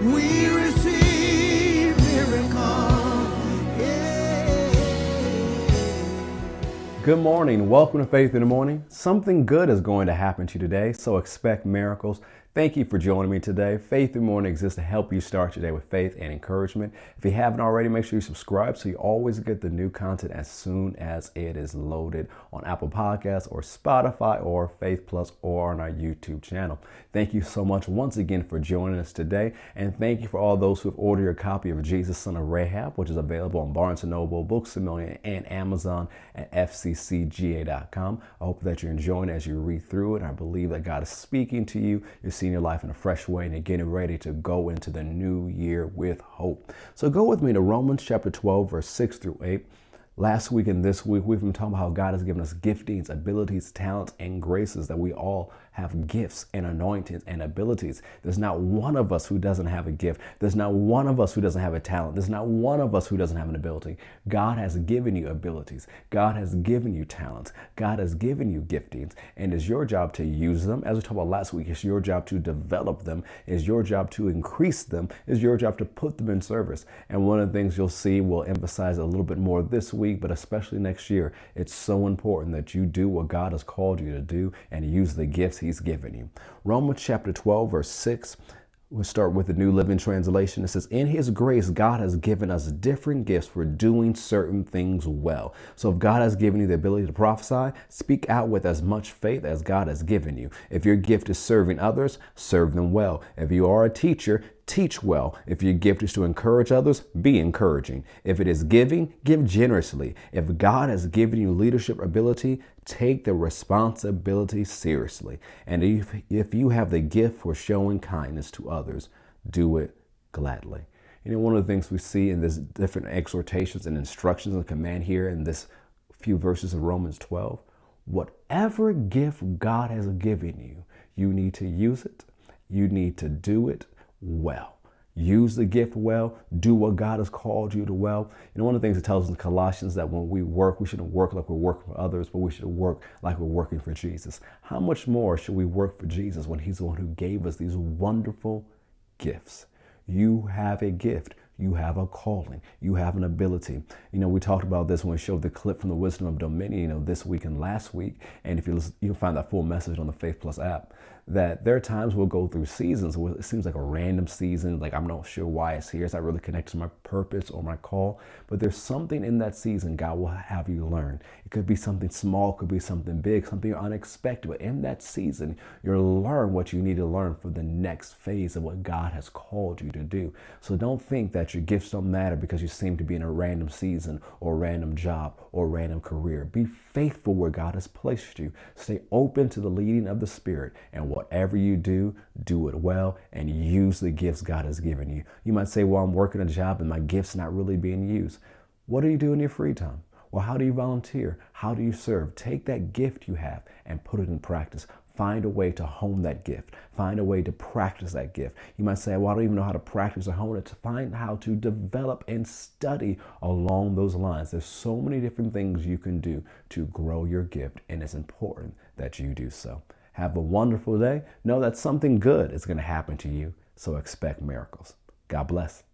We receive miracle. Yeah. Good morning. Welcome to Faith in the Morning. Something good is going to happen to you today, so expect miracles. Thank you for joining me today. Faith in the Morning exists to help you start your day with faith and encouragement. If you haven't already, make sure you subscribe so you always get the new content as soon as it is loaded on Apple Podcasts or Spotify or Faith Plus or on our YouTube channel. Thank you so much once again for joining us today. And thank you for all those who have ordered your copy of Jesus, Son of Rahab, which is available on Barnes & Noble, Books A Million, and Amazon at fccga.com. I hope that you're enjoying it as you read through it. And I believe that God is speaking to you. You're seeing your life in a fresh way and you're getting ready to go into the new year with hope. So go with me to Romans chapter 12, verse 6 through 8. Last week and this week, we've been talking about how God has given us giftings, abilities, talents, and graces, that we all have gifts and anointings and abilities. There's not one of us who doesn't have a gift. There's not one of us who doesn't have a talent. There's not one of us who doesn't have an ability. God has given you abilities. God has given you talents. God has given you giftings. And it's your job to use them. As we talked about last week, it's your job to develop them. It's your job to increase them. It's your job to put them in service. And one of the things you'll see, we'll emphasize a little bit more this week, but especially next year, it's so important that you do what God has called you to do and use the gifts He's given you. Romans chapter 12, verse 6. We'll start with the New Living Translation. It says, in His grace, God has given us different gifts for doing certain things well. So if God has given you the ability to prophesy, speak out with as much faith as God has given you. If your gift is serving others, serve them well. If you are a teacher, teach well. If your gift is to encourage others, be encouraging. If it is giving, give generously. If God has given you leadership ability, take the responsibility seriously. And if you have the gift for showing kindness to others, do it gladly. You know, one of the things we see in this different exhortations and instructions and command here in this few verses of Romans 12, whatever gift God has given you, you need to use it. You need to do it well. Use the gift well. Do what God has called you to well. You know, one of the things it tells us in Colossians that when we work, we shouldn't work like we're working for others, but we should work like we're working for Jesus. How much more should we work for Jesus when He's the one who gave us these wonderful gifts? You have a gift. You have a calling. You have an ability. You know, we talked about this when we showed the clip from the Wisdom of Dominion, you know, this week and last week. And if you listen, you'll find that full message on the Faith Plus app. That there are times we'll go through seasons where it seems like a random season, like I'm not sure why it's here. It's not really connected to my purpose or my call, but there's something in that season God will have you learn. It could be something small, could be something big, something unexpected, but in that season, you'll learn what you need to learn for the next phase of what God has called you to do. So don't think that your gifts don't matter because you seem to be in a random season or random job or random career. Be faithful where God has placed you. Stay open to the leading of the Spirit, and whatever you do, do it well and use the gifts God has given you. You might say, well, I'm working a job and my gift's not really being used. What do you do in your free time? Well, how do you volunteer? How do you serve? Take that gift you have and put it in practice. Find a way to hone that gift. Find a way to practice that gift. You might say, well, I don't even know how to practice or hone it. To find how to develop and study along those lines. There's so many different things you can do to grow your gift, and it's important that you do so. Have a wonderful day. Know that something good is going to happen to you, so expect miracles. God bless.